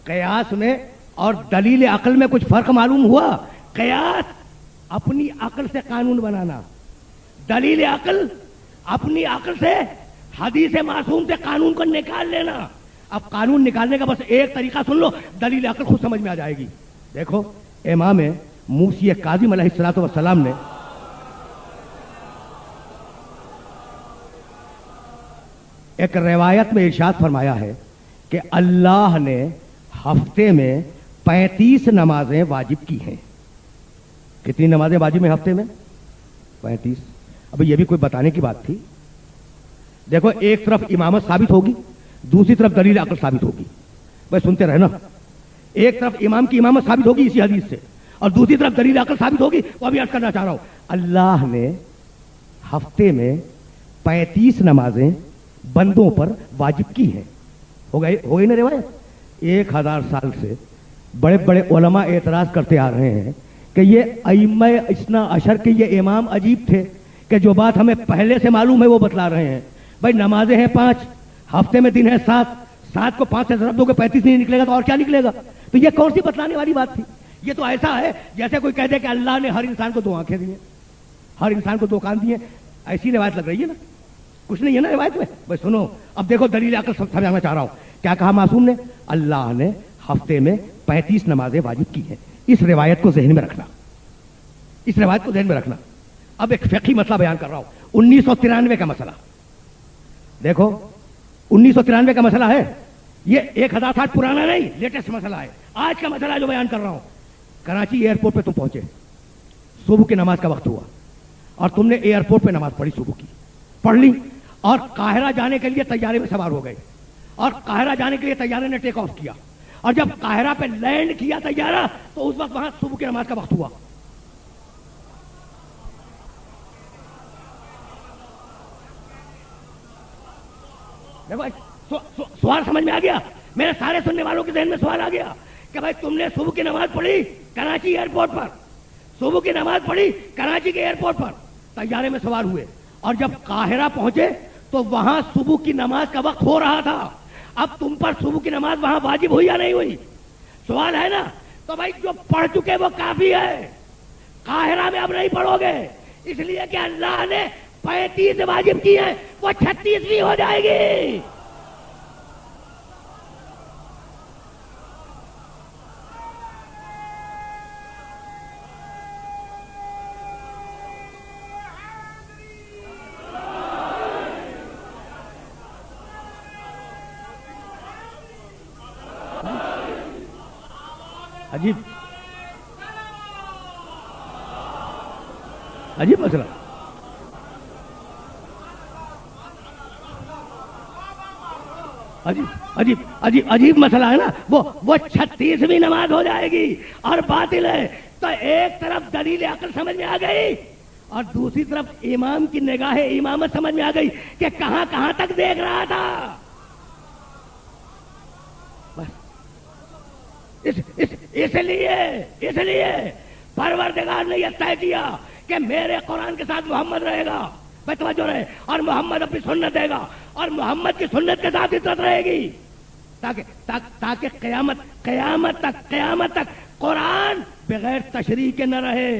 قیاس میں اور دلیل عقل میں کچھ فرق معلوم ہوا؟ قیاس اپنی عقل سے قانون بنانا، دلیل عقل اپنی عقل سے حدیث معصوم سے قانون کو نکال لینا۔ اب قانون نکالنے کا بس ایک طریقہ سن لو، دلیل عقل خود سمجھ میں آ جائے گی۔ دیکھو امام موسی کاظم علیہ الصلوۃ والسلام نے ایک روایت میں ارشاد فرمایا ہے کہ اللہ نے ہفتے میں 35 نمازیں واجب کی ہیں۔ کتنی نمازیں واجب ہیں ہفتے میں؟ 35۔ اب یہ بھی کوئی بتانے کی بات تھی؟ دیکھو ایک طرف امامت ثابت ہوگی، دوسری طرف دلیل عقل ثابت ہوگی۔ بھائی سنتے رہنا، ایک طرف امام کی امامت ثابت ہوگی اسی حدیث سے، اور دوسری طرف دلیل عقل ثابت ہوگی۔ وہ بھی عرض کرنا چاہ رہا ہوں، اللہ نے ہفتے میں 35 نمازیں بندوں پر واجب کی ہیں۔ ہو گئی نا روایت؟ 1000 سال سے بڑے بڑے علماء اعتراض کرتے آ رہے ہیں کہ یہ ائمہ اثنا عشر کے یہ امام عجیب تھے کہ جو بات ہمیں پہلے سے معلوم ہے وہ بتلا رہے ہیں۔ بھائی نمازیں ہیں 5، ہفتے میں دن ہے 7، 7 کو 5 سے ضرب دو گے 35 نہیں نکلے گا تو اور کیا نکلے گا؟ تو یہ کون سی بتلانے والی بات تھی؟ یہ تو ایسا ہے جیسے کوئی کہہ دے کہ اللہ نے ہر انسان کو 2 آنکھیں دی ہیں، ہر انسان کو 2 کان دیے ہیں۔ ایسی روایت لگ رہی ہے نا؟ کچھ نہیں ہے نا روایت میں۔ بھائی سنو، اب دیکھو دلیل عقل سمجھانا چاہ رہا ہوں۔ کیا کہا معصوم نے؟ اللہ نے ہفتے میں 35 نمازیں واجب کی ہیں۔ اس روایت کو ذہن میں رکھنا، اس روایت کو ذہن میں رکھنا۔ اب ایک فقہی مسئلہ بیان کر رہا ہوں، 1993 کا مسئلہ۔ دیکھو 1993 کا مسئلہ ہے، یہ 1000 سال پرانا نہیں، لیٹسٹ مسئلہ ہے۔ آج کا مسئلہ جو بیان کر رہا ہوں، کراچی ایئرپورٹ پہ تم پہنچے، صبح کی نماز کا وقت ہوا اور تم نے ایئرپورٹ پہ نماز پڑھی، صبح کی پڑھ لی، اور قاہرہ جانے کے لیے طیارے میں سوار ہو گئے، اور قاہرہ جانے کے لیے طیارے نے ٹیک آف کیا، اور جب قاہرہ پہ لینڈ کیا طیارہ تو اس وقت وہاں صبح کی نماز کا وقت ہوا۔ دیکھو سوال سمجھ میں آ گیا؟ میرے سارے سننے والوں کے ذہن میں سوال آ گیا کہ بھائی تم نے صبح کی نماز پڑھی کراچی ایئرپورٹ پر، صبح کی نماز پڑھی کراچی کے ایئرپورٹ پر، طیارے میں سوار ہوئے، اور جب قاہرہ پہنچے تو وہاں صبح کی نماز کا وقت ہو رہا تھا۔ اب تم پر صبح کی نماز وہاں واجب ہوئی یا نہیں ہوئی؟ سوال ہے نا؟ تو بھائی جو پڑھ چکے وہ کافی ہے، قاہرہ میں اب نہیں پڑھو گے، اس لیے کہ اللہ نے 35 واجب کی ہیں، وہ 36ویں ہو جائے گی۔ عجیب عجیب مسئلہ، عجیب مسئلہ ہے نا؟ وہ 36ویں نماز ہو جائے گی اور باطل ہے۔ تو ایک طرف دلیل عقل سمجھ میں آ گئی اور دوسری طرف امام کی نگاہ امامت سمجھ میں آ گئی کہ کہاں کہاں تک دیکھ رہا تھا۔ اس لیے پروردگار نے یہ طے کیا کہ میرے قرآن کے ساتھ محمد رہے گا، بھائی توجہ رہے، اور محمد اپنی سنت دے گا، اور محمد کی سنت کے ساتھ عزت رہے گی، تاکہ قیامت تک قرآن بغیر تشریح کے نہ رہے۔